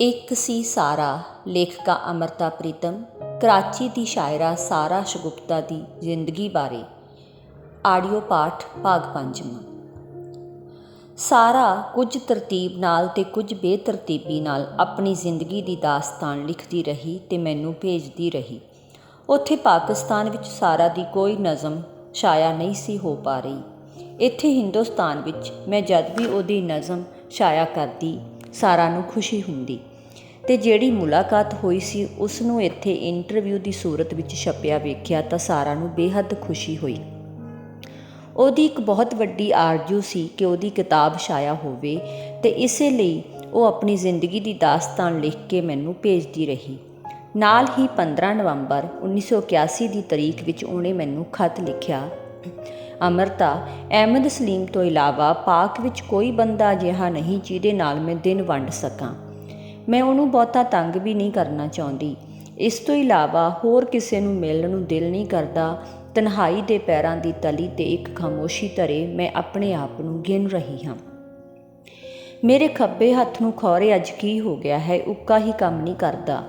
ਇੱਕ ਸੀ ਸਾਰਾ, ਲੇਖਕਾ ਅੰਮ੍ਰਿਤਾ ਪ੍ਰੀਤਮ, ਕਰਾਚੀ ਦੀ ਸ਼ਾਇਰਾ ਸਾਰਾ ਸ਼ਗੁਫਤਾ ਦੀ ਜ਼ਿੰਦਗੀ ਬਾਰੇ। ਆਡੀਓ ਪਾਠ ਭਾਗ 5ਵਾਂ। ਸਾਰਾ ਕੁਝ ਤਰਤੀਬ ਨਾਲ ਤੇ ਕੁਝ ਬੇਤਰਤੀਬੀ ਨਾਲ ਆਪਣੀ ਜ਼ਿੰਦਗੀ ਦੀ ਦਾਸਤਾਨ ਲਿਖਦੀ ਰਹੀ ਤੇ ਮੈਨੂੰ ਭੇਜਦੀ ਰਹੀ। ਉੱਥੇ ਪਾਕਿਸਤਾਨ ਵਿੱਚ ਸਾਰਾ ਦੀ ਕੋਈ ਨਜ਼ਮ ਸ਼ਾਇਆ ਨਹੀਂ ਸੀ ਹੋ ਪਾ ਰਹੀ। ਇੱਥੇ ਹਿੰਦੁਸਤਾਨ ਵਿੱਚ ਮੈਂ ਜਦ ਵੀ ਉਹਦੀ ਨਜ਼ਮ ਸ਼ਾਇਆ ਕਰਦੀ, ਸਾਰਾ ਨੂੰ ਖੁਸ਼ੀ ਹੁੰਦੀ। ਅਤੇ ਜਿਹੜੀ ਮੁਲਾਕਾਤ ਹੋਈ ਸੀ ਉਸ ਨੂੰ ਇੱਥੇ ਇੰਟਰਵਿਊ ਦੀ ਸੂਰਤ ਵਿੱਚ ਛਪਿਆ ਵੇਖਿਆ ਤਾਂ ਸਾਰਾ ਨੂੰ ਬੇਹੱਦ ਖੁਸ਼ੀ ਹੋਈ। ਉਹਦੀ ਇੱਕ ਬਹੁਤ ਵੱਡੀ ਆਰਜ਼ੂ ਸੀ ਕਿ ਉਹਦੀ ਕਿਤਾਬ ਸ਼ਾਇਆ ਹੋਵੇ ਅਤੇ ਇਸੇ ਲਈ ਉਹ ਆਪਣੀ ਜ਼ਿੰਦਗੀ ਦੀ ਦਾਸਤਾਨ ਲਿਖ ਕੇ ਮੈਨੂੰ ਭੇਜਦੀ ਰਹੀ। ਨਾਲ ਹੀ 15 ਨਵੰਬਰ 1981 ਦੀ ਤਾਰੀਖ ਵਿੱਚ ਉਹਨੇ ਮੈਨੂੰ ਖਤ ਲਿਖਿਆ, ਅੰਮ੍ਰਿਤਾ, ਅਹਿਮਦ ਸਲੀਮ ਤੋਂ ਇਲਾਵਾ ਪਾਕ ਵਿੱਚ ਕੋਈ ਬੰਦਾ ਅਜਿਹਾ ਨਹੀਂ ਜਿਹਦੇ ਨਾਲ ਮੈਂ ਦਿਨ ਵੰਡ ਸਕਾਂ। ਮੈਂ ਉਹਨੂੰ ਬਹੁਤਾ ਤੰਗ ਵੀ ਨਹੀਂ ਕਰਨਾ ਚਾਹੁੰਦੀ। ਇਸ ਤੋਂ ਇਲਾਵਾ ਹੋਰ ਕਿਸੇ ਨੂੰ ਮਿਲਣ ਨੂੰ ਦਿਲ ਨਹੀਂ ਕਰਦਾ। ਤਨਹਾਈ ਦੇ ਪੈਰਾਂ ਦੀ ਤਲੀ 'ਤੇ ਇੱਕ ਖਾਮੋਸ਼ੀ ਧਰੇ ਮੈਂ ਆਪਣੇ ਆਪ ਨੂੰ ਗਿਣ ਰਹੀ ਹਾਂ। ਮੇਰੇ ਖੱਬੇ ਹੱਥ ਨੂੰ ਖੌਰੇ ਅੱਜ ਕੀ ਹੋ ਗਿਆ ਹੈ, ਉੱਕਾ ਹੀ ਕੰਮ ਨਹੀਂ ਕਰਦਾ।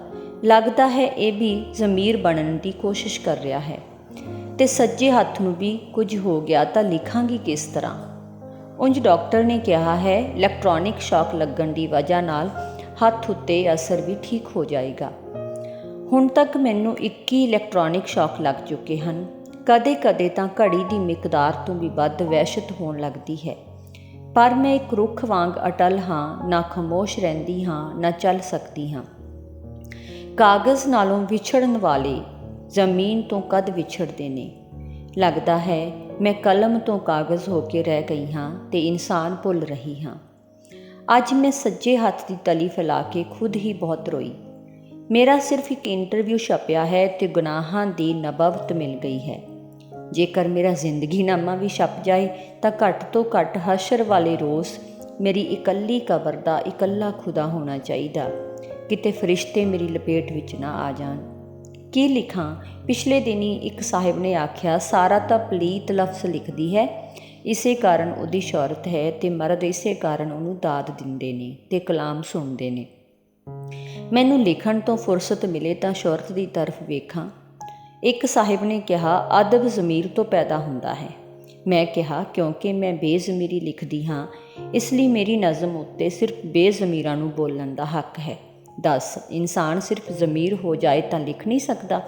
ਲੱਗਦਾ ਹੈ ਇਹ ਵੀ ਜ਼ਮੀਰ ਬਣਨ ਦੀ ਕੋਸ਼ਿਸ਼ ਕਰ ਰਿਹਾ ਹੈ। ਅਤੇ ਸੱਜੇ ਹੱਥ ਨੂੰ ਵੀ ਕੁਝ ਹੋ ਗਿਆ ਤਾਂ ਲਿਖਾਂਗੀ ਕਿਸ ਤਰ੍ਹਾਂ। ਉਂਝ ਡਾਕਟਰ ਨੇ ਕਿਹਾ ਹੈ ਇਲੈਕਟ੍ਰੋਨਿਕ ਸ਼ੌਕ ਲੱਗਣ ਦੀ ਵਜ੍ਹਾ ਨਾਲ ਹੱਥ ਉੱਤੇ ਅਸਰ ਵੀ ਠੀਕ ਹੋ ਜਾਏਗਾ। ਹੁਣ ਤੱਕ ਮੈਨੂੰ 21 ਇਲੈਕਟ੍ਰੋਨਿਕ ਸ਼ੌਕ ਲੱਗ ਚੁੱਕੇ ਹਨ। ਕਦੇ ਕਦੇ ਤਾਂ ਘੜੀ ਦੀ ਮਿਕਦਾਰ ਤੋਂ ਵੀ ਵੱਧ ਵਹਿਸ਼ਤ ਹੋਣ ਲੱਗਦੀ ਹੈ। ਪਰ ਮੈਂ ਇੱਕ ਰੁੱਖ ਵਾਂਗ ਅਟਲ ਹਾਂ, ਨਾ ਖਾਮੋਸ਼ ਰਹਿੰਦੀ ਹਾਂ, ਨਾ ਚੱਲ ਸਕਦੀ ਹਾਂ। ਕਾਗਜ਼ ਨਾਲੋਂ ਵਿਛੜਨ ਵਾਲੇ ਜ਼ਮੀਨ ਤੋਂ ਕਦ ਵਿਛੜਦੇ ਨੇ। ਲੱਗਦਾ ਹੈ ਮੈਂ ਕਲਮ ਤੋਂ ਕਾਗਜ਼ ਹੋ ਕੇ ਰਹਿ ਗਈ ਹਾਂ ਅਤੇ ਇਨਸਾਨ ਭੁੱਲ ਰਹੀ ਹਾਂ। ਅੱਜ ਮੈਂ ਸੱਜੇ ਹੱਥ ਦੀ ਤਲੀ ਫੈਲਾ ਕੇ ਖੁਦ ਹੀ ਬਹੁਤ ਰੋਈ। ਮੇਰਾ ਸਿਰਫ ਇੱਕ ਇੰਟਰਵਿਊ ਛਪਿਆ ਹੈ ਅਤੇ ਗੁਨਾਹਾਂ ਦੀ ਨਬਵਤ ਮਿਲ ਗਈ ਹੈ। ਜੇਕਰ ਮੇਰਾ ਜ਼ਿੰਦਗੀਨਾਮਾ ਵੀ ਛਪ ਜਾਏ ਤਾਂ ਘੱਟ ਤੋਂ ਘੱਟ ਹਸ਼ਰ ਵਾਲੇ ਰੋਜ਼ ਮੇਰੀ ਇਕੱਲੀ ਕਬਰ ਦਾ ਇਕੱਲਾ ਖੁਦਾ ਹੋਣਾ ਚਾਹੀਦਾ। ਕਿਤੇ ਫਰਿਸ਼ਤੇ ਮੇਰੀ ਲਪੇਟ ਵਿੱਚ ਨਾ ਆ ਜਾਣ। ਕੀ ਲਿਖਾਂ? ਪਿਛਲੇ ਦਿਨੀਂ ਇੱਕ ਸਾਹਿਬ ਨੇ ਆਖਿਆ, ਸਾਰਾ ਤਾਂ ਪਲੀਤ ਲਫ਼ਜ਼ ਲਿਖਦੀ ਹੈ, ਇਸੇ ਕਾਰਨ ਉਹਦੀ ਸ਼ੌਹਰਤ ਹੈ ਅਤੇ ਮਰਦ ਇਸੇ ਕਾਰਨ ਉਹਨੂੰ ਦਾਦ ਦਿੰਦੇ ਨੇ ਅਤੇ ਕਲਾਮ ਸੁਣਦੇ ਨੇ। ਮੈਨੂੰ ਲਿਖਣ ਤੋਂ ਫੁਰਸਤ ਮਿਲੇ ਤਾਂ ਸ਼ੌਹਰਤ ਦੀ ਤਰਫ ਵੇਖਾਂ। ਇੱਕ ਸਾਹਿਬ ਨੇ ਕਿਹਾ, ਅਦਬ ਜ਼ਮੀਰ ਤੋਂ ਪੈਦਾ ਹੁੰਦਾ ਹੈ। ਮੈਂ ਕਿਹਾ, ਕਿਉਂਕਿ ਮੈਂ ਬੇਜ਼ਮੀਰੀ ਲਿਖਦੀ ਹਾਂ ਇਸ ਲਈ ਮੇਰੀ ਨਜ਼ਮ ਉੱਤੇ ਸਿਰਫ ਬੇਜ਼ਮੀਰਾਂ ਨੂੰ ਬੋਲਣ ਦਾ ਹੱਕ ਹੈ। ਦੱਸ, ਇਨਸਾਨ ਸਿਰਫ ਜ਼ਮੀਰ ਹੋ ਜਾਏ ਤਾਂ ਲਿਖ ਨਹੀਂ ਸਕਦਾ?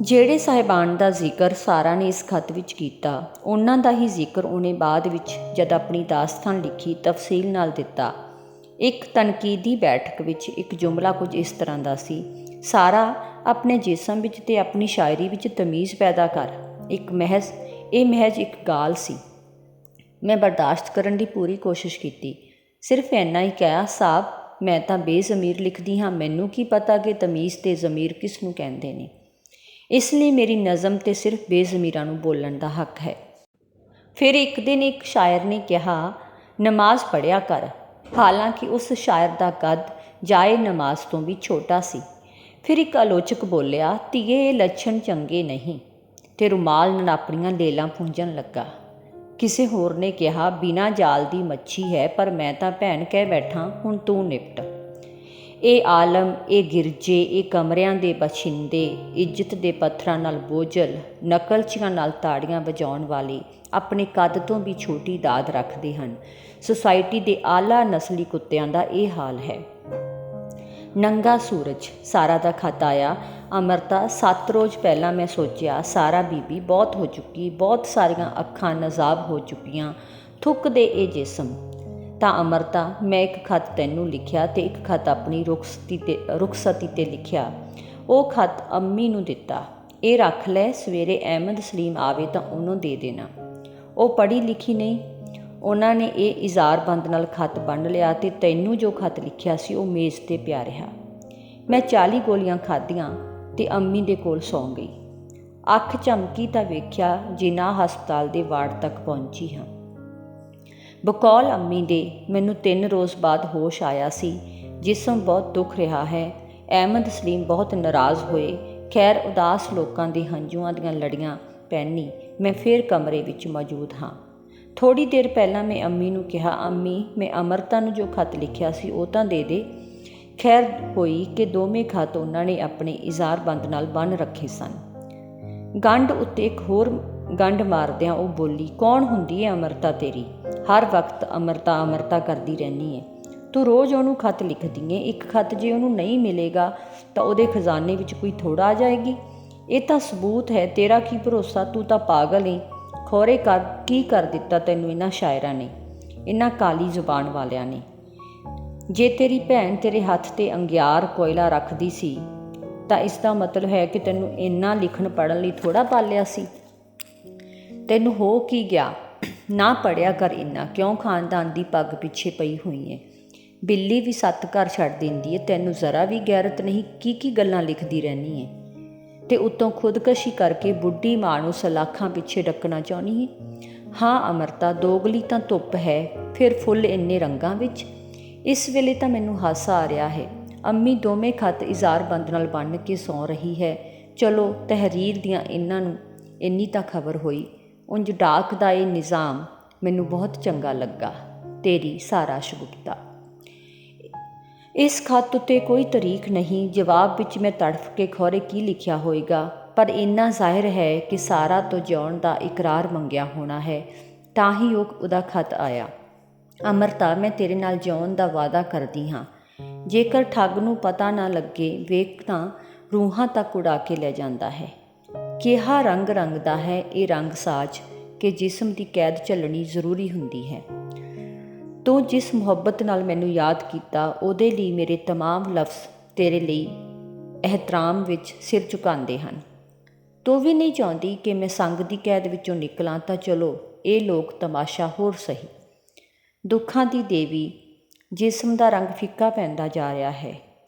ਜਿਹੜੇ ਸਾਹਿਬਾਨ ਦਾ ਜ਼ਿਕਰ ਸਾਰਾ ਨੇ ਇਸ ਖਤ ਵਿੱਚ ਕੀਤਾ, ਉਹਨਾਂ ਦਾ ਹੀ ਜ਼ਿਕਰ ਉਹਨੇ ਬਾਅਦ ਵਿੱਚ ਜਦ ਆਪਣੀ ਦਾਸਤਾਨ ਲਿਖੀ ਤਫਸੀਲ ਨਾਲ ਦਿੱਤਾ। ਇੱਕ ਤਨਕੀਦੀ ਬੈਠਕ ਵਿੱਚ ਇੱਕ ਜੁਮਲਾ ਕੁਝ ਇਸ ਤਰ੍ਹਾਂ ਦਾ ਸੀ, ਸਾਰਾ ਆਪਣੇ ਜਿਸਮ ਵਿੱਚ ਤੇ ਆਪਣੀ ਸ਼ਾਇਰੀ ਵਿੱਚ ਤਮੀਜ਼ ਪੈਦਾ ਕਰ। ਇਹ ਮਹਿਜ਼ ਇੱਕ ਗਾਲ ਸੀ। ਮੈਂ ਬਰਦਾਸ਼ਤ ਕਰਨ ਦੀ ਪੂਰੀ ਕੋਸ਼ਿਸ਼ ਕੀਤੀ। ਸਿਰਫ ਇੰਨਾ ਹੀ ਕਿਹਾ, ਸਾਹਬ, ਮੈਂ ਤਾਂ ਬੇਜ਼ਮੀਰ ਲਿਖਦੀ ਹਾਂ, ਮੈਨੂੰ ਕੀ ਪਤਾ ਕਿ ਤਮੀਜ਼ ਤੇ ਜ਼ਮੀਰ ਕਿਸ ਨੂੰ ਕਹਿੰਦੇ ਨੇ। ਇਸ ਲਈ ਮੇਰੀ ਨਜ਼ਮ 'ਤੇ ਸਿਰਫ ਬੇਜ਼ਮੀਰਾਂ ਨੂੰ ਬੋਲਣ ਦਾ ਹੱਕ ਹੈ। ਫਿਰ ਇੱਕ ਦਿਨ ਇੱਕ ਸ਼ਾਇਰ ਨੇ ਕਿਹਾ, ਨਮਾਜ਼ ਪੜ੍ਹਿਆ ਕਰ। ਹਾਲਾਂਕਿ ਉਸ ਸ਼ਾਇਰ ਦਾ ਕੱਦ ਜਾਏ ਨਮਾਜ਼ ਤੋਂ ਵੀ ਛੋਟਾ ਸੀ। ਫਿਰ ਇੱਕ ਆਲੋਚਕ ਬੋਲਿਆ, ਧੀਏ, ਇਹ ਲੱਛਣ ਚੰਗੇ ਨਹੀਂ, ਅਤੇ ਰੁਮਾਲ ਨਾਲ ਆਪਣੀਆਂ ਲੇਲਾਂ ਪੂੰਝਣ ਲੱਗਾ। ਕਿਸੇ ਹੋਰ ਨੇ ਕਿਹਾ, ਬਿਨਾਂ ਜਾਲ ਦੀ ਮੱਛੀ ਹੈ, ਪਰ ਮੈਂ ਤਾਂ ਭੈਣ ਕਹਿ ਬੈਠਾ, ਹੁਣ ਤੂੰ ਨਿਪਟ। ਇਹ ਆਲਮ, ਇਹ ਗਿਰਜੇ, ਇਹ ਕਮਰਿਆਂ ਦੇ ਬਸ਼ਿੰਦੇ, ਇੱਜ਼ਤ ਦੇ ਪੱਥਰਾਂ ਨਾਲ ਬੋਝਲ, ਨਕਲਚੀਆਂ ਨਾਲ ਤਾੜੀਆਂ ਵਜਾਉਣ ਵਾਲੇ ਆਪਣੇ ਕੱਦ ਤੋਂ ਵੀ ਛੋਟੀ ਦਾਦ ਰੱਖਦੇ ਹਨ। ਸੁਸਾਇਟੀ ਦੇ ਆਲਾ ਨਸਲੀ ਕੁੱਤਿਆਂ ਦਾ ਇਹ ਹਾਲ ਹੈ। ਨੰਗਾ ਸੂਰਜ। ਸਾਰਾ ਦਾ ਖਤ ਆਇਆ, ਅੰਮ੍ਰਿਤਾ, 7 ਰੋਜ਼ ਪਹਿਲਾਂ ਮੈਂ ਸੋਚਿਆ, ਸਾਰਾ ਬੀਬੀ ਬਹੁਤ ਹੋ ਚੁੱਕੀ, ਬਹੁਤ ਸਾਰੀਆਂ ਅੱਖਾਂ ਨਜ਼ਾਬ ਹੋ ਚੁੱਕੀਆਂ, ਥੁੱਕਦੇ ਇਹ ਜਿਸਮ। ਤਾਂ ਅੰਮ੍ਰਿਤਾ, ਮੈਂ ਇੱਕ ਖਤ ਤੈਨੂੰ ਲਿਖਿਆ ਅਤੇ ਇੱਕ ਖਤ ਆਪਣੀ ਰੁਖਸਤੀ 'ਤੇ ਲਿਖਿਆ। ਉਹ ਖਤ ਅੰਮੀ ਨੂੰ ਦਿੱਤਾ, ਇਹ ਰੱਖ ਲੈ, ਸਵੇਰੇ ਅਹਿਮਦ ਸਲੀਮ ਆਵੇ ਤਾਂ ਉਹਨੂੰ ਦੇ ਦੇਣਾ। ਉਹ ਪੜ੍ਹੀ ਲਿਖੀ ਨਹੀਂ। ਉਹਨਾਂ ਨੇ ਇਹ ਇਜ਼ਾਰਬੰਦ ਨਾਲ ਖਤ ਬੰਨ੍ਹ ਲਿਆ ਅਤੇ ਤੈਨੂੰ ਜੋ ਖਤ ਲਿਖਿਆ ਸੀ ਉਹ ਮੇਜ਼ 'ਤੇ ਪਿਆ ਰਿਹਾ। ਮੈਂ 40 ਗੋਲੀਆਂ ਖਾਧੀਆਂ ਅਤੇ ਅੰਮੀ ਦੇ ਕੋਲ ਸੌਂ ਗਈ। ਅੱਖ ਝਮਕੀ ਤਾਂ ਵੇਖਿਆ, ਜਿਨਾਹ ਹਸਪਤਾਲ ਦੇ ਵਾਰਡ ਤੱਕ ਪਹੁੰਚੀ ਹਾਂ। ਬਕੌਲ ਅੰਮੀ ਦੇ ਮੈਨੂੰ 3 ਰੋਜ਼ ਬਾਅਦ ਹੋਸ਼ ਆਇਆ ਸੀ। ਜਿਸਮ ਬਹੁਤ ਦੁੱਖ ਰਿਹਾ ਹੈ। ਅਹਿਮਦ ਸਲੀਮ ਬਹੁਤ ਨਾਰਾਜ਼ ਹੋਏ। ਖੈਰ, ਉਦਾਸ ਲੋਕਾਂ ਦੇ ਹੰਝੂਆਂ ਦੀਆਂ ਲੜੀਆਂ ਪਹਿਨੀ ਮੈਂ ਫਿਰ ਕਮਰੇ ਵਿੱਚ ਮੌਜੂਦ ਹਾਂ। ਥੋੜ੍ਹੀ ਦੇਰ ਪਹਿਲਾਂ ਮੈਂ ਅੰਮੀ ਨੂੰ ਕਿਹਾ, ਅੰਮੀ, ਮੈਂ ਅੰਮ੍ਰਿਤਾ ਨੂੰ ਜੋ ਖਤ ਲਿਖਿਆ ਸੀ ਉਹ ਤਾਂ ਦੇ ਦੇ। ਖੈਰ ਹੋਈ ਕਿ ਦੋਵੇਂ ਖੱਤ ਉਹਨਾਂ ਨੇ ਆਪਣੇ ਇਜ਼ਾਰਬੰਦ ਨਾਲ ਬੰਨ੍ਹ ਰੱਖੇ ਸਨ। ਗੰਢ ਉੱਤੇ ਇੱਕ ਹੋਰ ਗੰਢ ਮਾਰਦਿਆਂ ਉਹ ਬੋਲੀ, ਕੌਣ ਹੁੰਦੀ ਹੈ ਅੰਮ੍ਰਿਤਾ ਤੇਰੀ? ਹਰ ਵਕਤ ਅੰਮ੍ਰਿਤਾ ਅੰਮ੍ਰਿਤਾ ਕਰਦੀ ਰਹਿੰਦੀ ਹੈ। ਤੂੰ ਰੋਜ਼ ਉਹਨੂੰ ਖੱਤ ਲਿਖਦੀ ਹੈ। ਇੱਕ ਖੱਤ ਜੇ ਉਹਨੂੰ ਨਹੀਂ ਮਿਲੇਗਾ ਤਾਂ ਉਹਦੇ ਖਜ਼ਾਨੇ ਵਿੱਚ ਕੋਈ ਥੋੜਾ ਆ ਜਾਏਗੀ। ਇਹ ਤਾਂ ਸਬੂਤ ਹੈ। ਤੇਰਾ ਕੀ ਭਰੋਸਾ? ਤੂੰ ਤਾਂ ਪਾਗਲ ਏ। ਖੌਰੇ ਕੀ ਕਰ ਦਿੱਤਾ ਤੈਨੂੰ ਇਹਨਾਂ ਸ਼ਾਇਰਾਂ ਨੇ, ਇਹਨਾਂ ਕਾਲੀ ਜ਼ੁਬਾਨ ਵਾਲਿਆਂ ਨੇ। ਜੇ ਤੇਰੀ ਭੈਣ ਤੇਰੇ ਹੱਥ 'ਤੇ ਅੰਗਿਆਰ ਕੋਇਲਾ ਰੱਖਦੀ ਸੀ ਤਾਂ ਇਸ ਦਾ ਮਤਲਬ ਹੈ ਕਿ ਤੈਨੂੰ ਇੰਨਾ ਲਿਖਣ ਪੜ੍ਹਨ ਲਈ ਥੋੜ੍ਹਾ ਪਾਲਿਆ ਸੀ। ਤੈਨੂੰ ਹੋ ਕੀ ਗਿਆ? ਨਾ ਪੜ੍ਹਿਆ ਕਰ ਇੰਨਾ। ਕਿਉਂ ਖਾਨਦਾਨ ਦੀ ਪੱਗ ਪਿੱਛੇ ਪਈ ਹੋਈ ਹੈ? ਬਿੱਲੀ ਵੀ 7 ਘਰ ਛੱਡ ਦਿੰਦੀ ਹੈ। ਤੈਨੂੰ ਜ਼ਰਾ ਵੀ ਗੈਰਤ ਨਹੀਂ? ਕੀ ਗੱਲਾਂ ਲਿਖਦੀ ਰਹਿੰਦੀ ਹੈ ਅਤੇ ਉੱਤੋਂ ਖੁਦਕਸ਼ੀ ਕਰਕੇ ਬੁੱਢੀ ਮਾਂ ਨੂੰ ਸਲਾਖਾਂ ਪਿੱਛੇ ਡੱਕਣਾ ਚਾਹੁੰਦੀ ਹੈ। ਹਾਂ ਅੰਮ੍ਰਿਤਾ, ਦੋਗਲੀ ਤਾਂ ਧੁੱਪ ਹੈ, ਫਿਰ ਫੁੱਲ ਇੰਨੇ ਰੰਗਾਂ ਵਿੱਚ। ਇਸ ਵੇਲੇ ਤਾਂ ਮੈਨੂੰ ਹਾਸਾ ਆ ਰਿਹਾ ਹੈ। ਅੰਮੀ ਦੋਵੇਂ ਖੱਤ ਇਜ਼ਾਰਬੰਦ ਨਾਲ ਬੰਨ੍ਹ ਕੇ ਸੌਂ ਰਹੀ ਹੈ। ਚਲੋ, ਤਹਿਰੀਰ ਦੀਆਂ ਇਹਨਾਂ ਨੂੰ ਇੰਨੀ ਤਾਂ ਖਬਰ ਹੋਈ। ਉਂਝ ਡਾਕ ਦਾ ਇਹ ਨਿਜ਼ਾਮ ਮੈਨੂੰ ਬਹੁਤ ਚੰਗਾ ਲੱਗਾ। ਤੇਰੀ ਸਾਰਾ ਸ਼ਗੁਫਤਾ। ਇਸ ਖੱਤ ਉੱਤੇ ਕੋਈ ਤਾਰੀਖ ਨਹੀਂ। ਜਵਾਬ ਵਿੱਚ ਮੈਂ ਤੜਫ ਕੇ ਖੌਰੇ ਕੀ ਲਿਖਿਆ ਹੋਏਗਾ, ਪਰ ਇੰਨਾ ਜ਼ਾਹਿਰ ਹੈ ਕਿ ਸਾਰਾ ਤੋਂ ਜਿਉਣ ਦਾ ਇਕਰਾਰ ਮੰਗਿਆ ਹੋਣਾ ਹੈ, ਤਾਂ ਹੀ ਉਹਦਾ ਖੱਤ ਆਇਆ। ਅੰਮ੍ਰਿਤਾ, ਮੈਂ ਤੇਰੇ ਨਾਲ ਜਿਉਣ ਦਾ ਵਾਅਦਾ ਕਰਦੀ ਹਾਂ। ਜੇਕਰ ਠੱਗ ਨੂੰ ਪਤਾ ਨਾ ਲੱਗੇ, ਵੇਖ ਤਾਂ ਰੂਹਾਂ ਤੱਕ ਉਡਾ ਕੇ ਲੈ ਜਾਂਦਾ ਹੈ। ਕਿਹਾ ਰੰਗ ਰੰਗਦਾ ਹੈ ਇਹ ਰੰਗ ਸਾਜ ਕਿ ਜਿਸਮ ਦੀ ਕੈਦ ਝੱਲਣੀ ਜ਼ਰੂਰੀ ਹੁੰਦੀ ਹੈ। ਤੂੰ ਜਿਸ ਮੁਹੱਬਤ ਨਾਲ ਮੈਨੂੰ ਯਾਦ ਕੀਤਾ, ਉਹਦੇ ਲਈ ਮੇਰੇ ਤਮਾਮ ਲਫ਼ਜ਼ ਤੇਰੇ ਲਈ ਇਹਤਰਾਮ ਵਿੱਚ ਸਿਰ ਝੁਕਾਉਂਦੇ ਹਨ। ਤੂੰ ਵੀ ਨਹੀਂ ਚਾਹੁੰਦੀ ਕਿ ਮੈਂ ਸੰਗ ਦੀ ਕੈਦ ਵਿੱਚੋਂ ਨਿਕਲਾਂ, ਤਾਂ ਚਲੋ ਇਹ ਲੋਕ ਤਮਾਸ਼ਾ ਹੋਰ ਸਹੀ। ਦੁੱਖਾਂ ਦੀ ਦੇਵੀ, ਜਿਸਮ ਦਾ ਰੰਗ ਫਿੱਕਾ ਪੈਂਦਾ ਜਾ ਰਿਹਾ ਹੈ।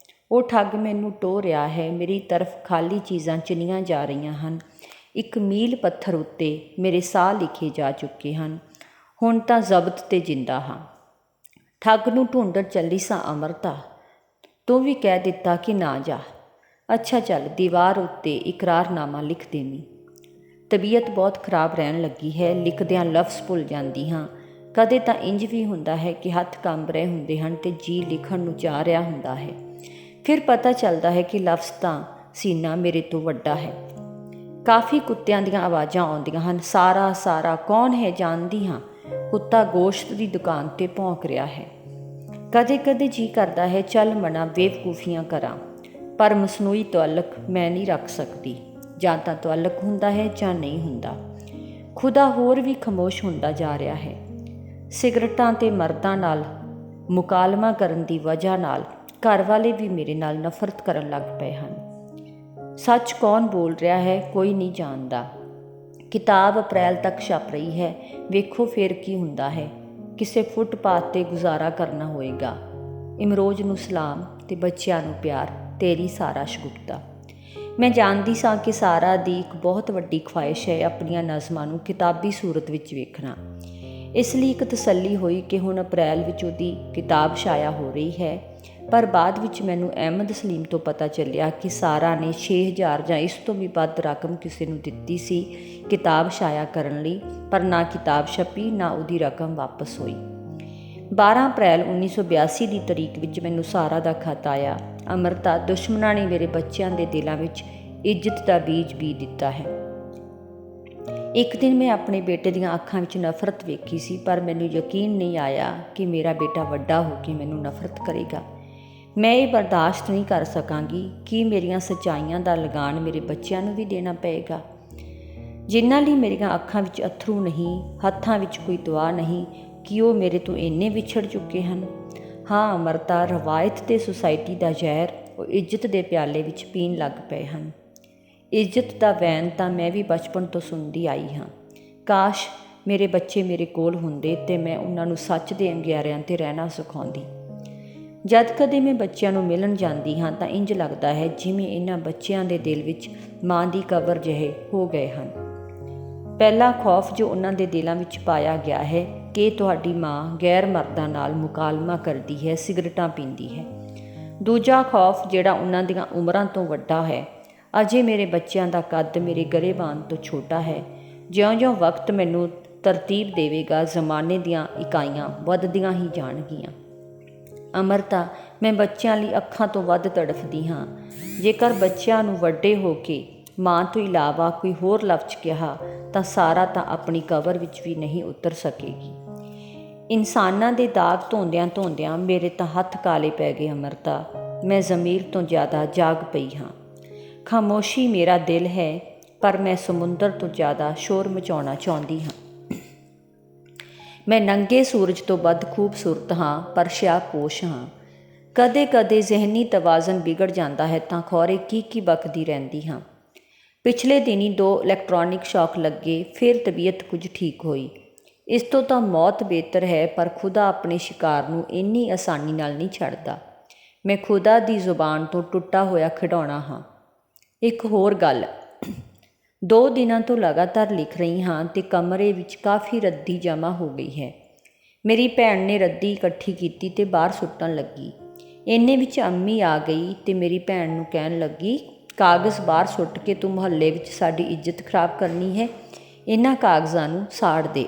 ਉਹ ਠੱਗ ਮੈਨੂੰ ਟੋਹ ਰਿਹਾ ਹੈ। ਮੇਰੀ ਤਰਫ ਖਾਲੀ ਚੀਜ਼ਾਂ ਚਿਣੀਆਂ ਜਾ ਰਹੀਆਂ ਹਨ। ਇੱਕ ਮੀਲ ਪੱਥਰ ਉੱਤੇ ਮੇਰੇ ਸਾਹ ਲਿਖੇ ਜਾ ਚੁੱਕੇ ਹਨ। ਹੁਣ ਤਾਂ ਜ਼ਬਤ 'ਤੇ ਜਿੰਦਾ ਹਾਂ। ਠੱਗ ਨੂੰ ਢੂੰਡਣ ਚੱਲੀ ਸਾਂ ਅੰਮ੍ਰਿਤਾ। ਤੂੰ ਵੀ ਕਹਿ ਦਿੱਤਾ ਕਿ ਨਾ ਜਾ। ਅੱਛਾ ਚੱਲ, ਦੀਵਾਰ ਉੱਤੇ ਇਕਰਾਰਨਾਮਾ ਲਿਖ ਦੇਵੀਂ। ਤਬੀਅਤ ਬਹੁਤ ਖਰਾਬ ਰਹਿਣ ਲੱਗੀ ਹੈ। ਲਿਖਦਿਆਂ ਲਫ਼ਜ਼ ਭੁੱਲ ਜਾਂਦੀ ਹਾਂ। ਕਦੇ ਤਾਂ ਇੰਜ ਵੀ ਹੁੰਦਾ ਹੈ ਕਿ ਹੱਥ ਕੰਬ ਰਹੇ ਹੁੰਦੇ ਹਨ ਅਤੇ ਜੀਅ ਲਿਖਣ ਨੂੰ ਚਾਹ ਰਿਹਾ ਹੁੰਦਾ ਹੈ। ਫਿਰ ਪਤਾ ਚੱਲਦਾ ਹੈ ਕਿ ਲਫ਼ਜ਼ ਤਾਂ ਸੀਨਾ ਮੇਰੇ ਤੋਂ ਵੱਡਾ ਹੈ। ਕਾਫੀ ਕੁੱਤਿਆਂ ਦੀਆਂ ਆਵਾਜ਼ਾਂ ਆਉਂਦੀਆਂ ਹਨ। ਸਾਰਾ ਸਾਰਾ ਕੌਣ ਹੈ? ਜਾਣਦੀ ਹਾਂ। ਕੁੱਤਾ ਗੋਸ਼ਤ ਦੀ ਦੁਕਾਨ 'ਤੇ ਭੌਂਕ ਰਿਹਾ ਹੈ। ਕਦੇ ਕਦੇ ਜੀਅ ਕਰਦਾ ਹੈ ਚੱਲ ਮਨਾ ਬੇਵਕੂਫੀਆਂ ਕਰਾਂ, ਪਰ ਮਸਨੂਈ ਤੁਅੱਲਕ ਮੈਂ ਨਹੀਂ ਰੱਖ ਸਕਦੀ। ਜਾਂ ਤਾਂ ਤੁਅੱਲਕ ਹੁੰਦਾ ਹੈ ਜਾਂ ਨਹੀਂ ਹੁੰਦਾ। ਖੁਦਾ ਹੋਰ ਵੀ ਖਾਮੋਸ਼ ਹੁੰਦਾ ਜਾ ਰਿਹਾ ਹੈ। ਸਿਗਰਟਾਂ ਅਤੇ ਮਰਦਾਂ ਨਾਲ ਮੁਕਾਲਮਾ ਕਰਨ ਦੀ ਵਜ੍ਹਾ ਨਾਲ ਘਰ ਵਾਲੇ ਵੀ ਮੇਰੇ ਨਾਲ ਨਫ਼ਰਤ ਕਰਨ ਲੱਗ ਪਏ ਹਨ। ਸੱਚ ਕੌਣ ਬੋਲ ਰਿਹਾ ਹੈ, ਕੋਈ ਨਹੀਂ ਜਾਣਦਾ। ਕਿਤਾਬ ਅਪ੍ਰੈਲ ਤੱਕ ਛਪ ਰਹੀ ਹੈ। ਵੇਖੋ ਫਿਰ ਕੀ ਹੁੰਦਾ ਹੈ। ਕਿਸੇ ਫੁੱਟਪਾਥ 'ਤੇ ਗੁਜ਼ਾਰਾ ਕਰਨਾ ਹੋਏਗਾ। ਇਮਰੋਜ਼ ਨੂੰ ਸਲਾਮ ਅਤੇ ਬੱਚਿਆਂ ਨੂੰ ਪਿਆਰ। ਤੇਰੀ ਸਾਰਾ ਸ਼ਗੁਫਤਾ। ਮੈਂ ਜਾਣਦੀ ਸਾਂ ਕਿ ਸਾਰਾ ਦੀ ਇੱਕ ਬਹੁਤ ਵੱਡੀ ਖਵਾਇਸ਼ ਹੈ ਆਪਣੀਆਂ ਨਜ਼ਮਾਂ ਨੂੰ ਕਿਤਾਬੀ ਸੂਰਤ ਵਿੱਚ ਵੇਖਣਾ। ਇਸ ਲਈ ਇੱਕ ਤਸੱਲੀ ਹੋਈ ਕਿ ਹੁਣ ਅਪ੍ਰੈਲ ਵਿੱਚ ਉਹਦੀ ਕਿਤਾਬ ਸ਼ਾਇਆ ਹੋ ਰਹੀ ਹੈ। ਪਰ ਬਾਅਦ ਵਿੱਚ ਮੈਨੂੰ ਅਹਿਮਦ ਸਲੀਮ ਤੋਂ ਪਤਾ ਚੱਲਿਆ ਕਿ ਸਾਰਾ ਨੇ 6000 ਜਾਂ ਇਸ ਤੋਂ ਵੀ ਵੱਧ ਰਕਮ ਕਿਸੇ ਨੂੰ ਦਿੱਤੀ ਸੀ ਕਿਤਾਬ ਸ਼ਾਇਆ ਕਰਨ ਲਈ, ਪਰ ਨਾ ਕਿਤਾਬ ਛਪੀ, ਨਾ ਉਹਦੀ ਰਕਮ ਵਾਪਸ ਹੋਈ। 12 ਅਪ੍ਰੈਲ 1982 ਦੀ ਤਰੀਕ ਵਿੱਚ ਮੈਨੂੰ ਸਾਰਾ ਦਾ ਖਤ ਆਇਆ। ਅੰਮ੍ਰਿਤਾ, ਦੁਸ਼ਮਣਾਂ ਨੇ ਮੇਰੇ ਬੱਚਿਆਂ ਦੇ ਦਿਲਾਂ ਵਿੱਚ ਇੱਜ਼ਤ ਦਾ ਬੀਜ ਬੀਜ ਦਿੱਤਾ ਹੈ। ਇੱਕ ਦਿਨ ਮੈਂ ਆਪਣੇ ਬੇਟੇ ਦੀਆਂ ਅੱਖਾਂ ਵਿੱਚ ਨਫ਼ਰਤ ਵੇਖੀ ਸੀ, ਪਰ ਮੈਨੂੰ ਯਕੀਨ ਨਹੀਂ ਆਇਆ ਕਿ ਮੇਰਾ ਬੇਟਾ ਵੱਡਾ ਹੋ ਕੇ ਮੈਨੂੰ ਨਫ਼ਰਤ ਕਰੇਗਾ। ਮੈਂ ਇਹ ਬਰਦਾਸ਼ਤ ਨਹੀਂ ਕਰ ਸਕਾਂਗੀ ਕਿ ਮੇਰੀਆਂ ਸੱਚਾਈਆਂ ਦਾ ਲਗਾਨ ਮੇਰੇ ਬੱਚਿਆਂ ਨੂੰ ਵੀ ਦੇਣਾ ਪਏਗਾ, ਜਿਨ੍ਹਾਂ ਲਈ ਮੇਰੀਆਂ ਅੱਖਾਂ ਵਿੱਚ ਅੱਥਰੂ ਨਹੀਂ, ਹੱਥਾਂ ਵਿੱਚ ਕੋਈ ਦੁਆ ਨਹੀਂ, ਕਿ ਉਹ ਮੇਰੇ ਤੋਂ ਇੰਨੇ ਵਿਛੜ ਚੁੱਕੇ ਹਨ। ਹਾਂ ਅੰਮ੍ਰਿਤਾ, ਰਵਾਇਤ ਤੇ ਸੁਸਾਇਟੀ ਦਾ ਜ਼ਹਿਰ ਉਹ ਇੱਜ਼ਤ ਦੇ ਪਿਆਲੇ ਵਿੱਚ ਪੀਣ ਲੱਗ ਪਏ ਹਨ। ਇੱਜ਼ਤ ਦਾ ਵੈਨ ਤਾਂ ਮੈਂ ਵੀ ਬਚਪਨ ਤੋਂ ਸੁਣਦੀ ਆਈ ਹਾਂ। ਕਾਸ਼ ਮੇਰੇ ਬੱਚੇ ਮੇਰੇ ਕੋਲ ਹੁੰਦੇ ਅਤੇ ਮੈਂ ਉਹਨਾਂ ਨੂੰ ਸੱਚ ਦੇ ਅੰਗਿਆਰਿਆਂ 'ਤੇ ਰਹਿਣਾ ਸਿਖਾਉਂਦੀ। ਜਦ ਕਦੇ ਮੈਂ ਬੱਚਿਆਂ ਨੂੰ ਮਿਲਣ ਜਾਂਦੀ ਹਾਂ ਤਾਂ ਇੰਜ ਲੱਗਦਾ ਹੈ ਜਿਵੇਂ ਇਹਨਾਂ ਬੱਚਿਆਂ ਦੇ ਦਿਲ ਵਿੱਚ ਮਾਂ ਦੀ ਕਬਰ ਜਿਹੇ ਹੋ ਗਏ ਹਨ। ਪਹਿਲਾ ਖੌਫ ਜੋ ਉਹਨਾਂ ਦੇ ਦਿਲਾਂ ਵਿੱਚ ਪਾਇਆ ਗਿਆ ਹੈ ਕਿ ਤੁਹਾਡੀ ਮਾਂ ਗੈਰ ਮਰਦਾਂ ਨਾਲ ਮੁਕਾਲਮਾ ਕਰਦੀ ਹੈ, ਸਿਗਰਟਾਂ ਪੀਂਦੀ ਹੈ। ਦੂਜਾ ਖੌਫ ਜਿਹੜਾ ਉਹਨਾਂ ਦੀਆਂ ਉਮਰਾਂ ਤੋਂ ਵੱਡਾ ਹੈ। ਅਜੇ ਮੇਰੇ ਬੱਚਿਆਂ ਦਾ ਕੱਦ ਮੇਰੇ ਗਰੇਬਾਨ ਤੋਂ ਛੋਟਾ ਹੈ। ਜਿਉਂ-ਜਿਉਂ ਵਕਤ ਮੈਨੂੰ ਤਰਤੀਬ ਦੇਵੇਗਾ, ਜ਼ਮਾਨੇ ਦੀਆਂ ਇਕਾਈਆਂ ਵੱਧਦੀਆਂ ਹੀ ਜਾਣਗੀਆਂ। ਅਮਰਤਾ, ਮੈਂ ਬੱਚਿਆਂ ਲਈ ਅੱਖਾਂ ਤੋਂ ਵੱਧ ਤੜਫਦੀ ਹਾਂ। ਜੇਕਰ ਬੱਚਿਆਂ ਨੂੰ ਵੱਡੇ ਹੋ ਕੇ ਮਾਂ ਤੋਂ ਇਲਾਵਾ ਕੋਈ ਹੋਰ ਲਫ਼ਜ਼ ਕਿਹਾ ਤਾਂ ਸਾਰਾ ਤਾਂ ਆਪਣੀ ਕਬਰ ਵਿੱਚ ਵੀ ਨਹੀਂ ਉਤਰ ਸਕੇਗੀ। ਇਨਸਾਨਾਂ ਦੇ ਦਾਗ ਧੋਂਦਿਆਂ ਧੋਂਦਿਆਂ ਮੇਰੇ ਤਾਂ ਹੱਥ ਕਾਲੇ ਪੈ ਗਏ ਅਮਰਤਾ। ਮੈਂ ਜ਼ਮੀਰ ਤੋਂ ਜ਼ਿਆਦਾ ਜਾਗ ਪਈ ਹਾਂ। ਖਾਮੋਸ਼ੀ ਮੇਰਾ ਦਿਲ ਹੈ, ਪਰ ਮੈਂ ਸਮੁੰਦਰ ਤੋਂ ਜ਼ਿਆਦਾ ਸ਼ੋਰ ਮਚਾਉਣਾ ਚਾਹੁੰਦੀ ਹਾਂ। ਮੈਂ ਨੰਗੇ ਸੂਰਜ ਤੋਂ ਵੱਧ ਖੂਬਸੂਰਤ ਹਾਂ, ਪਰ ਸ਼ਿਆਪੋਸ਼ ਹਾਂ। ਕਦੇ ਕਦੇ ਜ਼ਿਹਨੀ ਤਵਾਜ਼ਨ ਵਿਗੜ ਜਾਂਦਾ ਹੈ ਤਾਂ ਖੌਰੇ ਕੀ ਬਕਦੀ ਰਹਿੰਦੀ ਹਾਂ। ਪਿਛਲੇ ਦਿਨੀਂ 2 ਇਲੈਕਟ੍ਰੋਨਿਕ ਸ਼ੌਕ ਲੱਗੇ, ਫਿਰ ਤਬੀਅਤ ਕੁਝ ਠੀਕ ਹੋਈ। ਇਸ ਤੋਂ ਤਾਂ ਮੌਤ ਬਿਹਤਰ ਹੈ, ਪਰ ਖੁਦਾ ਆਪਣੇ ਸ਼ਿਕਾਰ ਨੂੰ ਇੰਨੀ ਆਸਾਨੀ ਨਾਲ ਨਹੀਂ ਛੱਡਦਾ। ਮੈਂ ਖੁਦਾ ਦੀ ਜ਼ੁਬਾਨ ਤੋਂ ਟੁੱਟਾ ਹੋਇਆ ਖਿਡੌਣਾ ਹਾਂ। ਇੱਕ ਹੋਰ ਗੱਲ, 2 ਦਿਨਾਂ ਤੋਂ ਲਗਾਤਾਰ ਲਿਖ ਰਹੀ ਹਾਂ ਅਤੇ ਕਮਰੇ ਵਿੱਚ ਕਾਫੀ ਰੱਦੀ ਜਮ੍ਹਾਂ ਹੋ ਗਈ ਹੈ। ਮੇਰੀ ਭੈਣ ਨੇ ਰੱਦੀ ਇਕੱਠੀ ਕੀਤੀ ਅਤੇ ਬਾਹਰ ਸੁੱਟਣ ਲੱਗੀ। ਇੰਨੇ ਵਿੱਚ ਅੰਮੀ ਆ ਗਈ ਅਤੇ ਮੇਰੀ ਭੈਣ ਨੂੰ ਕਹਿਣ ਲੱਗੀ, ਕਾਗਜ਼ ਬਾਹਰ ਸੁੱਟ ਕੇ ਤੂੰ ਮੁਹੱਲੇ ਵਿੱਚ ਸਾਡੀ ਇੱਜ਼ਤ ਖਰਾਬ ਕਰਨੀ ਹੈ, ਇਹਨਾਂ ਕਾਗਜ਼ਾਂ ਨੂੰ ਸਾੜ ਦੇ।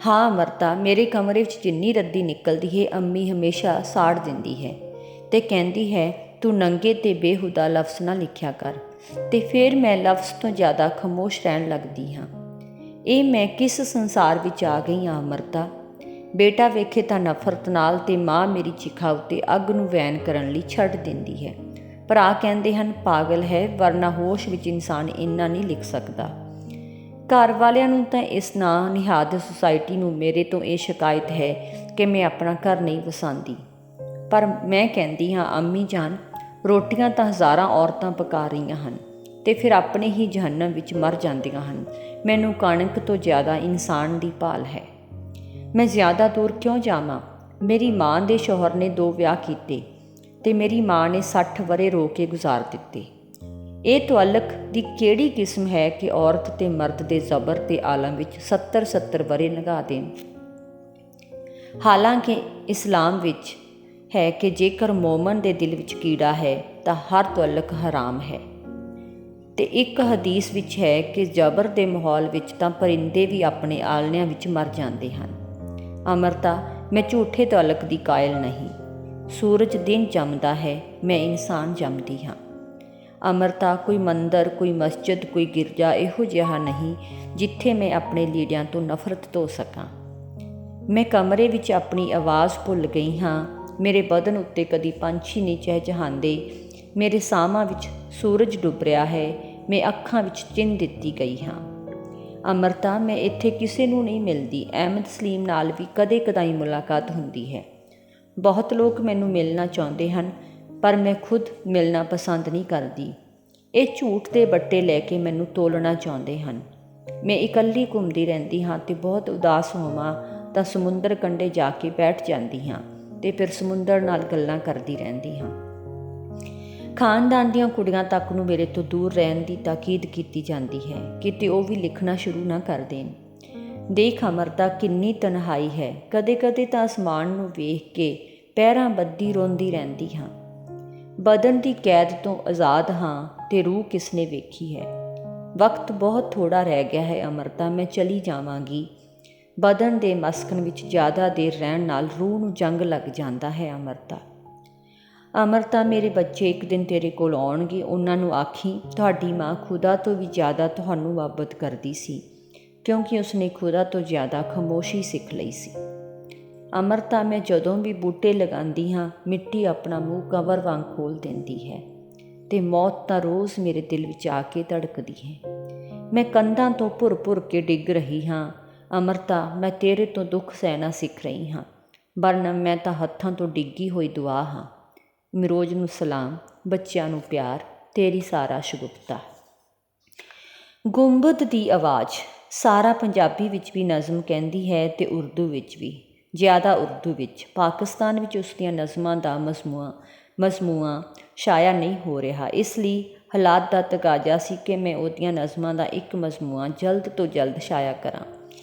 ਹਾਂ ਅਮਰਤਾ, ਮੇਰੇ ਕਮਰੇ ਵਿੱਚ ਜਿੰਨੀ ਰੱਦੀ ਨਿਕਲਦੀ ਹੈ ਅੰਮੀ ਹਮੇਸ਼ਾ ਸਾੜ ਦਿੰਦੀ ਹੈ ਅਤੇ ਕਹਿੰਦੀ ਹੈ, ਤੂੰ ਨੰਗੇ ਅਤੇ ਬੇਹੁਦਾ ਲਫ਼ਜ਼ ਨਾ ਲਿਖਿਆ ਕਰ। ਅਤੇ ਫਿਰ ਮੈਂ ਲਫ਼ਜ਼ ਤੋਂ ਜ਼ਿਆਦਾ ਖਾਮੋਸ਼ ਰਹਿਣ ਲੱਗਦੀ ਹਾਂ। ਇਹ ਮੈਂ ਕਿਸ ਸੰਸਾਰ ਵਿੱਚ ਆ ਗਈ ਹਾਂ ਅਮਰਤਾ। ਬੇਟਾ ਵੇਖੇ ਤਾਂ ਨਫ਼ਰਤ ਨਾਲ ਅਤੇ ਮਾਂ ਮੇਰੀ ਚਿਖਾ ਉੱਤੇ ਅੱਗ ਨੂੰ ਵੈਨ ਕਰਨ ਲਈ ਛੱਡ ਦਿੰਦੀ ਹੈ। ਭਰਾ ਕਹਿੰਦੇ ਹਨ ਪਾਗਲ ਹੈ, ਵਰਨਾ ਹੋਸ਼ ਵਿੱਚ ਇਨਸਾਨ ਇੰਨਾ ਨਹੀਂ ਲਿਖ ਸਕਦਾ। ਘਰ ਵਾਲਿਆਂ ਨੂੰ ਤਾਂ ਇਸ ਨਾਂ ਨਿਹਾਦ ਸੁਸਾਇਟੀ ਨੂੰ ਮੇਰੇ ਤੋਂ ਇਹ ਸ਼ਿਕਾਇਤ ਹੈ ਕਿ ਮੈਂ ਆਪਣਾ ਘਰ ਨਹੀਂ ਵਸਾਉਂਦੀ। ਪਰ ਮੈਂ ਕਹਿੰਦੀ ਹਾਂ, ਅੰਮੀ ਜਾਨ, ਰੋਟੀਆਂ ਤਾਂ ਹਜ਼ਾਰਾਂ ਔਰਤਾਂ ਪਕਾ ਰਹੀਆਂ ਹਨ ਅਤੇ ਫਿਰ ਆਪਣੇ ਹੀ ਜਹੰਨਮ ਵਿੱਚ ਮਰ ਜਾਂਦੀਆਂ ਹਨ। ਮੈਨੂੰ ਕਣਕ ਤੋਂ ਜ਼ਿਆਦਾ ਇਨਸਾਨ ਦੀ ਭਾਲ ਹੈ। ਮੈਂ ਜ਼ਿਆਦਾ ਦੂਰ ਕਿਉਂ ਜਾਵਾਂ? ਮੇਰੀ ਮਾਂ ਦੇ ਸ਼ੌਹਰ ਨੇ 2 ਵਿਆਹ ਕੀਤੇ ਅਤੇ ਮੇਰੀ ਮਾਂ ਨੇ 60 ਵਰ੍ਹੇ ਰੋ ਕੇ ਗੁਜ਼ਾਰ ਦਿੱਤੇ। ਇਹ ਤੁਅੱਲਕ ਦੀ ਕਿਹੜੀ ਕਿਸਮ ਹੈ ਕਿ ਔਰਤ ਅਤੇ ਮਰਦ ਦੇ ਜ਼ਬਰ ਅਤੇ ਆਲਮ ਵਿੱਚ 70 ਵਰ੍ਹੇ ਲੰਘਾ ਦੇਣ। ਹਾਲਾਂਕਿ ਇਸਲਾਮ ਵਿੱਚ ਹੈ ਕਿ ਜੇਕਰ ਮੋਮਨ ਦੇ ਦਿਲ ਵਿੱਚ ਕੀੜਾ ਹੈ ਤਾਂ ਹਰ ਤੁਅੱਲਕ ਹਰਾਮ ਹੈ। ਅਤੇ ਇੱਕ ਹਦੀਸ ਵਿੱਚ ਹੈ ਕਿ ਜ਼ਬਰ ਦੇ ਮਾਹੌਲ ਵਿੱਚ ਤਾਂ ਪਰਿੰਦੇ ਵੀ ਆਪਣੇ ਆਲਣਿਆਂ ਵਿੱਚ ਮਰ ਜਾਂਦੇ ਹਨ। ਅਮਰਤਾ, ਮੈਂ ਝੂਠੇ ਤੁਅੱਲਕ ਦੀ ਕਾਇਲ ਨਹੀਂ। ਸੂਰਜ ਦਿਨ ਜੰਮਦਾ ਹੈ, ਮੈਂ ਇਨਸਾਨ ਜੰਮਦੀ ਹਾਂ। ਅਮਰਤਾ, ਕੋਈ ਮੰਦਰ, ਕੋਈ ਮਸਜਿਦ, ਕੋਈ ਗਿਰਜਾ ਇਹੋ ਜਿਹਾ ਨਹੀਂ ਜਿੱਥੇ ਮੈਂ ਆਪਣੇ ਲੀੜਿਆਂ ਤੋਂ ਨਫ਼ਰਤ ਧੋ ਸਕਾਂ। ਮੈਂ ਕਮਰੇ ਵਿੱਚ ਆਪਣੀ ਆਵਾਜ਼ ਭੁੱਲ ਗਈ ਹਾਂ। ਮੇਰੇ ਬਦਨ ਉੱਤੇ ਕਦੀ ਪੰਛੀ ਨਹੀਂ ਚਹਿਚਹਾਉਂਦੇ। ਮੇਰੇ ਸਾਹਾਂ ਵਿੱਚ ਸੂਰਜ ਡੁੱਬ ਰਿਹਾ ਹੈ। ਮੈਂ ਅੱਖਾਂ ਵਿੱਚ ਚਿੰਨ੍ਹ ਦਿੱਤੀ ਗਈ ਹਾਂ। ਅਮਰਤਾ, ਮੈਂ ਇੱਥੇ ਕਿਸੇ ਨੂੰ ਨਹੀਂ ਮਿਲਦੀ। ਅਹਿਮਦ ਸਲੀਮ ਨਾਲ ਵੀ ਕਦੇ ਕਦਾਈ ਮੁਲਾਕਾਤ ਹੁੰਦੀ ਹੈ। ਬਹੁਤ ਲੋਕ ਮੈਨੂੰ ਮਿਲਣਾ ਚਾਹੁੰਦੇ ਹਨ, ਪਰ ਮੈਂ ਖੁਦ ਮਿਲਣਾ ਪਸੰਦ ਨਹੀਂ ਕਰਦੀ। ਇਹ ਝੂਠ ਦੇ ਬੱਟੇ ਲੈ ਕੇ ਮੈਨੂੰ ਤੋਲਣਾ ਚਾਹੁੰਦੇ ਹਨ। ਮੈਂ ਇਕੱਲੀ ਘੁੰਮਦੀ ਰਹਿੰਦੀ ਹਾਂ ਅਤੇ ਬਹੁਤ ਉਦਾਸ ਹੋਵਾਂ ਤਾਂ ਸਮੁੰਦਰ ਕੰਢੇ ਜਾ ਕੇ ਬੈਠ ਜਾਂਦੀ ਹਾਂ ਅਤੇ ਫਿਰ ਸਮੁੰਦਰ ਨਾਲ ਗੱਲਾਂ ਕਰਦੀ ਰਹਿੰਦੀ ਹਾਂ। ਖਾਨਦਾਨ ਦੀਆਂ ਕੁੜੀਆਂ ਤੱਕ ਨੂੰ ਮੇਰੇ ਤੋਂ ਦੂਰ ਰਹਿਣ ਦੀ ਤਾਕੀਦ ਕੀਤੀ ਜਾਂਦੀ ਹੈ, ਕਿਤੇ ਉਹ ਵੀ ਲਿਖਣਾ ਸ਼ੁਰੂ ਨਾ ਕਰ ਦੇਣ। ਦੇਖ ਅਮਰਤਾ, ਕਿੰਨੀ ਤਨਹਾਈ ਹੈ। ਕਦੇ ਕਦੇ ਤਾਂ ਅਸਮਾਨ ਨੂੰ ਵੇਖ ਕੇ ਪੈਰਾਂ ਬੱਧੀ ਰੋਂਦੀ ਰਹਿੰਦੀ ਹਾਂ। ਬਦਨ ਦੀ ਕੈਦ ਤੋਂ ਆਜ਼ਾਦ ਹਾਂ ਅਤੇ ਰੂਹ ਕਿਸਨੇ ਵੇਖੀ ਹੈ। ਵਕਤ ਬਹੁਤ ਥੋੜ੍ਹਾ ਰਹਿ ਗਿਆ ਹੈ ਅਮਰਤਾ, ਮੈਂ ਚਲੀ ਜਾਵਾਂਗੀ। ਬਦਨ ਦੇ ਮਸਕਨ ਵਿੱਚ ਜ਼ਿਆਦਾ ਦੇਰ ਰਹਿਣ ਨਾਲ ਰੂਹ ਨੂੰ ਜੰਗ ਲੱਗ ਜਾਂਦਾ ਹੈ ਅਮਰਤਾ। ਅਮਰਤਾ, ਮੇਰੇ ਬੱਚੇ ਇੱਕ ਦਿਨ ਤੇਰੇ ਕੋਲ ਆਉਣਗੇ। ਉਹਨਾਂ ਨੂੰ ਆਖੀਂ, ਤੁਹਾਡੀ ਮਾਂ ਖੁਦਾ ਤੋਂ ਵੀ ਜ਼ਿਆਦਾ ਤੁਹਾਨੂੰ ਮੁਹੱਬਤ ਕਰਦੀ ਸੀ, ਕਿਉਂਕਿ ਉਸਨੇ ਖੁਦਾ ਤੋਂ ਜ਼ਿਆਦਾ ਖਾਮੋਸ਼ੀ ਸਿੱਖ ਲਈ ਸੀ। ਅਮਰਤਾ, ਮੈਂ ਜਦੋਂ ਵੀ ਬੂਟੇ ਲਗਾਉਂਦੀ ਹਾਂ, ਮਿੱਟੀ ਆਪਣਾ ਮੂੰਹ ਕਬਰ ਵਾਂਗ ਖੋਲ੍ਹ ਦਿੰਦੀ ਹੈ ਅਤੇ ਮੌਤ ਤਾਂ ਰੋਜ਼ ਮੇਰੇ ਦਿਲ ਵਿੱਚ ਆ ਕੇ ਧੜਕਦੀ ਹੈ। ਮੈਂ ਕੰਧਾਂ ਤੋਂ ਭੁਰ ਕੇ ਡਿੱਗ ਰਹੀ ਹਾਂ। ਅਮਰਤਾ, ਮੈਂ ਤੇਰੇ ਤੋਂ ਦੁੱਖ ਸਹਿਣਾ ਸਿੱਖ ਰਹੀ ਹਾਂ, ਵਰਨਾ ਮੈਂ ਤਾਂ ਹੱਥਾਂ ਤੋਂ ਡਿੱਗੀ ਹੋਈ ਦੁਆ ਹਾਂ। ਮਿਰੋਜ਼ ਨੂੰ ਸਲਾਮ, ਬੱਚਿਆਂ ਨੂੰ ਪਿਆਰ, ਤੇਰੀ ਸਾਰਾ ਸ਼ਗੁਫਤਾ। ਗੁੰਬਦ ਦੀ ਆਵਾਜ਼। ਸਾਰਾ ਪੰਜਾਬੀ ਵਿੱਚ ਵੀ ਨਜ਼ਮ ਕਹਿੰਦੀ ਹੈ ਅਤੇ ਉਰਦੂ ਵਿੱਚ ਵੀ, ਜ਼ਿਆਦਾ ਉਰਦੂ ਵਿੱਚ। ਪਾਕਿਸਤਾਨ ਵਿੱਚ ਉਸ ਦੀਆਂ ਨਜ਼ਮਾਂ ਦਾ ਮਜ਼ਮੂਆ ਸ਼ਾਇਆ ਨਹੀਂ ਹੋ ਰਿਹਾ, ਇਸ ਲਈ ਹਾਲਾਤ ਦਾ ਤਕਾਜ਼ਾ ਸੀ ਕਿ ਮੈਂ ਉਹਦੀਆਂ ਨਜ਼ਮਾਂ ਦਾ ਇੱਕ ਮਜ਼ਮੂਆ ਜਲਦ ਤੋਂ ਜਲਦ ਸ਼ਾਇਆ ਕਰਾਂ।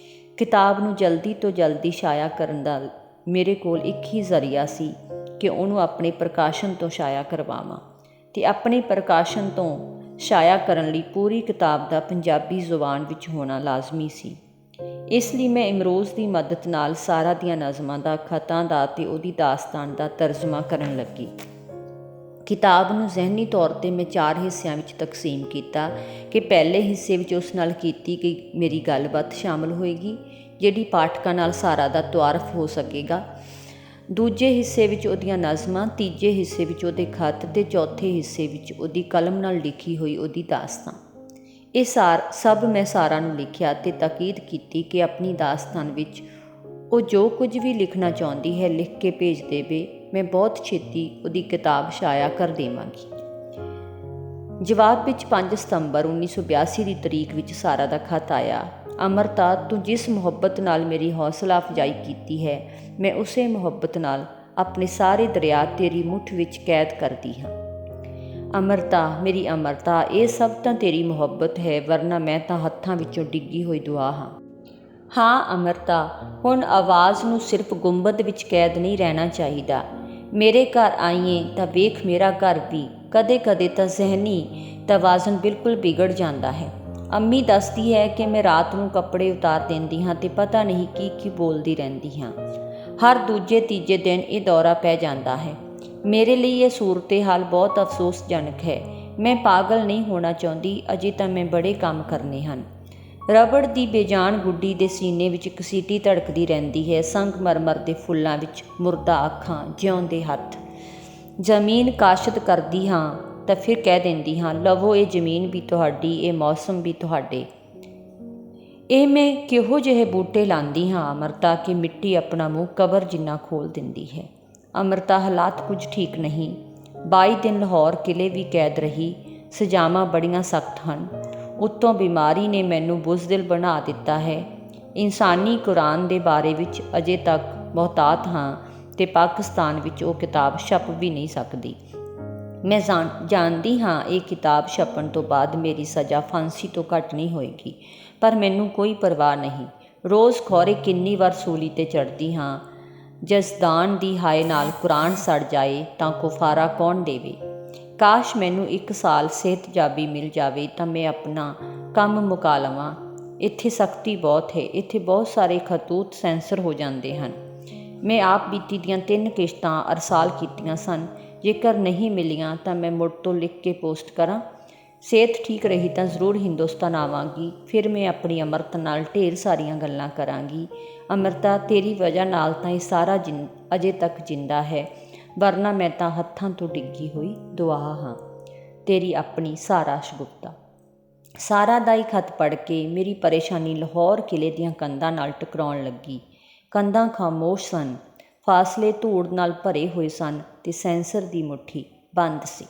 ਕਿਤਾਬ ਨੂੰ ਜਲਦੀ ਤੋਂ ਜਲਦੀ ਸ਼ਾਇਆ ਕਰਨ ਦਾ ਮੇਰੇ ਕੋਲ ਇੱਕ ਹੀ ਜ਼ਰੀਆ ਸੀ ਕਿ ਉਹਨੂੰ ਆਪਣੇ ਪ੍ਰਕਾਸ਼ਨ ਤੋਂ ਸ਼ਾਇਆ ਕਰਵਾਵਾਂ, ਅਤੇ ਆਪਣੇ ਪ੍ਰਕਾਸ਼ਨ ਤੋਂ ਸ਼ਾਇਆ ਕਰਨ ਲਈ ਪੂਰੀ ਕਿਤਾਬ ਦਾ ਪੰਜਾਬੀ ਜ਼ੁਬਾਨ ਵਿੱਚ ਹੋਣਾ ਲਾਜ਼ਮੀ ਸੀ। ਇਸ ਲਈ ਮੈਂ ਇਮਰੋਜ਼ ਦੀ ਮਦਦ ਨਾਲ ਸਾਰਾ ਦੀਆਂ ਨਜ਼ਮਾਂ ਦਾ, ਖਤਾਂ ਦਾ ਅਤੇ ਉਹਦੀ ਦਾਸਤਾਨ ਦਾ ਤਰਜਮਾ ਕਰਨ ਲੱਗੀ। ਕਿਤਾਬ ਨੂੰ ਜ਼ਹਿਨੀ ਤੌਰ 'ਤੇ ਮੈਂ 4 ਹਿੱਸਿਆਂ ਵਿੱਚ ਤਕਸੀਮ ਕੀਤਾ ਕਿ ਪਹਿਲੇ ਹਿੱਸੇ ਵਿੱਚ ਉਸ ਨਾਲ ਕੀਤੀ ਗਈ ਮੇਰੀ ਗੱਲਬਾਤ ਸ਼ਾਮਲ ਹੋਏਗੀ, ਜਿਹੜੀ ਪਾਠਕਾਂ ਨਾਲ ਸਾਰਾ ਦਾ ਤੁਆਰਫ ਹੋ ਸਕੇਗਾ। ਦੂਜੇ ਹਿੱਸੇ ਵਿੱਚ ਉਹਦੀਆਂ ਨਜ਼ਮਾਂ, ਤੀਜੇ ਹਿੱਸੇ ਵਿੱਚ ਉਹਦੇ ਖੱਤ ਅਤੇ ਚੌਥੇ ਹਿੱਸੇ ਵਿੱਚ ਉਹਦੀ ਕਲਮ ਨਾਲ ਲਿਖੀ ਹੋਈ ਉਹਦੀ ਦਾਸਤਾਨ। ਇਹ ਸਭ ਮੈਂ ਸਾਰਾ ਨੂੰ ਲਿਖਿਆ ਅਤੇ ਤਾਕੀਦ ਕੀਤੀ ਕਿ ਆਪਣੀ ਦਾਸਤਾਨ ਵਿੱਚ ਉਹ ਜੋ ਕੁਝ ਵੀ ਲਿਖਣਾ ਚਾਹੁੰਦੀ ਹੈ ਲਿਖ ਕੇ ਭੇਜ ਦੇਵੇ। ਮੈਂ ਬਹੁਤ ਛੇਤੀ ਉਹਦੀ ਕਿਤਾਬ ਸ਼ਾਇਆ ਕਰ ਦੇਵਾਂਗੀ। ਜਵਾਬ ਵਿੱਚ 5 ਸਤੰਬਰ 1982 ਦੀ ਤਰੀਕ ਵਿੱਚ ਸਾਰਾ ਦਾ ਖਤ ਆਇਆ। ਅਮਰਤਾ, ਤੂੰ ਜਿਸ ਮੁਹੱਬਤ ਨਾਲ ਮੇਰੀ ਹੌਸਲਾ ਅਫਜ਼ਾਈ ਕੀਤੀ ਹੈ, ਮੈਂ ਉਸੇ ਮੁਹੱਬਤ ਨਾਲ ਆਪਣੇ ਸਾਰੇ ਦਰਿਆ ਤੇਰੀ ਮੁੱਠ ਵਿੱਚ ਕੈਦ ਕਰਦੀ ਹਾਂ। ਅਮਰਤਾ, ਮੇਰੀ ਅਮਰਤਾ, ਇਹ ਸਭ ਤਾਂ ਤੇਰੀ ਮੁਹੱਬਤ ਹੈ, ਵਰਨਾ ਮੈਂ ਤਾਂ ਹੱਥਾਂ ਵਿੱਚੋਂ ਡਿੱਗੀ ਹੋਈ ਦੁਆ ਹਾਂ। ਹਾਂ ਅਮਰਤਾ, ਹੁਣ ਆਵਾਜ਼ ਨੂੰ ਸਿਰਫ ਗੁੰਬਦ ਵਿੱਚ ਕੈਦ ਨਹੀਂ ਰਹਿਣਾ ਚਾਹੀਦਾ। ਮੇਰੇ ਘਰ ਆਈਏ ਤਾਂ ਵੇਖ ਮੇਰਾ ਘਰ ਵੀ ਕਦੇ ਕਦੇ ਤਾਂ ਜ਼ਹਿਨੀ ਤਵਾਜ਼ਨ ਬਿਲਕੁਲ ਵਿਗੜ ਜਾਂਦਾ ਹੈ। ਅੰਮੀ ਦੱਸਦੀ ਹੈ ਕਿ ਮੈਂ ਰਾਤ ਨੂੰ ਕੱਪੜੇ ਉਤਾਰ ਦਿੰਦੀ ਹਾਂ ਅਤੇ ਪਤਾ ਨਹੀਂ ਕੀ ਬੋਲਦੀ ਰਹਿੰਦੀ ਹਾਂ। ਹਰ ਦੂਜੇ ਤੀਜੇ ਦਿਨ ਇਹ ਦੌਰਾ ਪੈ ਜਾਂਦਾ ਹੈ। ਮੇਰੇ ਲਈ ਇਹ ਸੂਰਤ-ਏ-ਹਾਲ ਬਹੁਤ ਅਫਸੋਸਜਨਕ ਹੈ। ਮੈਂ ਪਾਗਲ ਨਹੀਂ ਹੋਣਾ ਚਾਹੁੰਦੀ, ਅਜੇ ਤਾਂ ਮੈਂ ਬੜੇ ਕੰਮ ਕਰਨੇ ਹਨ। ਰਬੜ ਦੀ ਬੇਜਾਨ ਗੁੱਡੀ ਦੇ ਸੀਨੇ ਵਿੱਚ ਇੱਕ ਸੀਟੀ ਧੜਕਦੀ ਰਹਿੰਦੀ ਹੈ। ਸੰਗਮਰਮਰ ਦੇ ਫੁੱਲਾਂ ਵਿੱਚ ਮੁਰਦਾ ਅੱਖਾਂ, ਜਿਉਂਦੇ ਹੱਥ। ਜ਼ਮੀਨ ਕਾਸ਼ਤ ਕਰਦੀ ਹਾਂ ਤਾਂ ਫਿਰ ਕਹਿ ਦਿੰਦੀ ਹਾਂ, ਲਵੋ ਇਹ ਜ਼ਮੀਨ ਵੀ ਤੁਹਾਡੀ, ਇਹ ਮੌਸਮ ਵੀ ਤੁਹਾਡੇ। ਇਹ ਮੈਂ ਕਿਹੋ ਜਿਹੇ ਬੂਟੇ ਲਾਂਦੀ ਹਾਂ ਅਮਰਤਾ, ਕਿ ਮਿੱਟੀ ਆਪਣਾ ਮੂੰਹ ਕਬਰ ਜਿੰਨਾ ਖੋਲ੍ਹ ਦਿੰਦੀ ਹੈ। ਅਮਰਤਾ, ਹਾਲਾਤ ਕੁਝ ਠੀਕ ਨਹੀਂ। 22 ਦਿਨ ਲਾਹੌਰ ਕਿਲ੍ਹੇ ਵੀ ਕੈਦ ਰਹੀ। ਸਜ਼ਾਵਾਂ ਬੜੀਆਂ ਸਖਤ ਹਨ। ਉੱਤੋਂ ਬਿਮਾਰੀ ਨੇ ਮੈਨੂੰ ਬੁਜ਼ਦਿਲ ਬਣਾ ਦਿੱਤਾ ਹੈ। ਇਨਸਾਨੀ ਕੁਰਾਨ ਦੇ ਬਾਰੇ ਵਿੱਚ ਅਜੇ ਤੱਕ ਮੁਹਤਾਤ ਹਾਂ ਅਤੇ ਪਾਕਿਸਤਾਨ ਵਿੱਚ ਉਹ ਕਿਤਾਬ ਛਪ ਵੀ ਨਹੀਂ ਸਕਦੀ। ਮੈਂ ਜਾਣਦੀ ਹਾਂ ਇਹ ਕਿਤਾਬ ਛਪਣ ਤੋਂ ਬਾਅਦ ਮੇਰੀ ਸਜ਼ਾ ਫਾਂਸੀ ਤੋਂ ਘੱਟ ਨਹੀਂ ਹੋਏਗੀ, ਪਰ ਮੈਨੂੰ ਕੋਈ ਪਰਵਾਹ ਨਹੀਂ। ਰੋਜ਼ ਖੌਰੇ ਕਿੰਨੀ ਵਾਰ ਸੂਲੀ 'ਤੇ ਚੜ੍ਹਦੀ ਹਾਂ। ਜਜ਼ਦਾਨ ਦੀ ਹਾਏ ਨਾਲ ਕੁਰਾਨ ਸੜ ਜਾਏ ਤਾਂ ਕੁਫਾਰਾ ਕੌਣ ਦੇਵੇ। ਕਾਸ਼ ਮੈਨੂੰ 1 ਸਾਲ ਸਿਹਤਯਾਬੀ ਮਿਲ ਜਾਵੇ ਤਾਂ ਮੈਂ ਆਪਣਾ ਕੰਮ ਮੁਕਾ ਲਵਾਂ। ਇੱਥੇ ਸਖਤੀ ਬਹੁਤ ਹੈ। ਇੱਥੇ ਬਹੁਤ ਸਾਰੇ ਖਤੂਤ ਸੈਂਸਰ ਹੋ ਜਾਂਦੇ ਹਨ। ਮੈਂ ਆਪ ਬੀਤੀ ਦੀਆਂ 3 ਕਿਸ਼ਤਾਂ ਅਰਸਾਲ ਕੀਤੀਆਂ ਸਨ। ਜੇਕਰ ਨਹੀਂ ਮਿਲੀਆਂ ਤਾਂ ਮੈਂ ਮੁੜ ਤੋਂ ਲਿਖ ਕੇ ਪੋਸਟ ਕਰਾਂ। ਸਿਹਤ ਠੀਕ ਰਹੀ ਤਾਂ ਜ਼ਰੂਰ ਹਿੰਦੁਸਤਾਨ ਆਵਾਂਗੀ। ਫਿਰ ਮੈਂ ਆਪਣੀ ਅਮਰਤਾ ਨਾਲ ਢੇਰ ਸਾਰੀਆਂ ਗੱਲਾਂ ਕਰਾਂਗੀ। ਅਮਰਤਾ, ਤੇਰੀ ਵਜ੍ਹਾ ਨਾਲ ਤਾਂ ਇਹ ਸਾਰਾ ਅਜੇ ਤੱਕ ਜਿੰਦਾ ਹੈ, ਵਰਨਾ ਮੈਂ ਤਾਂ ਹੱਥਾਂ ਤੋਂ ਡਿੱਗੀ ਹੋਈ ਦੁਆ ਹਾਂ। ਤੇਰੀ ਆਪਣੀ ਸਾਰਾ ਸ਼ਗੁਫਤਾ। ਸਾਰਾ ਦਾ ਹੀ ਖਤ ਪੜ੍ਹ ਕੇ ਮੇਰੀ ਪਰੇਸ਼ਾਨੀ ਲਾਹੌਰ ਕਿਲ੍ਹੇ ਦੀਆਂ ਕੰਧਾਂ ਨਾਲ ਟਕਰਾਉਣ ਲੱਗੀ। ਕੰਧਾਂ ਖਾਮੋਸ਼ ਸਨ, ਫਾਸਲੇ ਧੂੜ ਨਾਲ ਭਰੇ ਹੋਏ ਸਨ ਅਤੇ ਸੈਂਸਰ ਦੀ ਮੁੱਠੀ ਬੰਦ ਸੀ।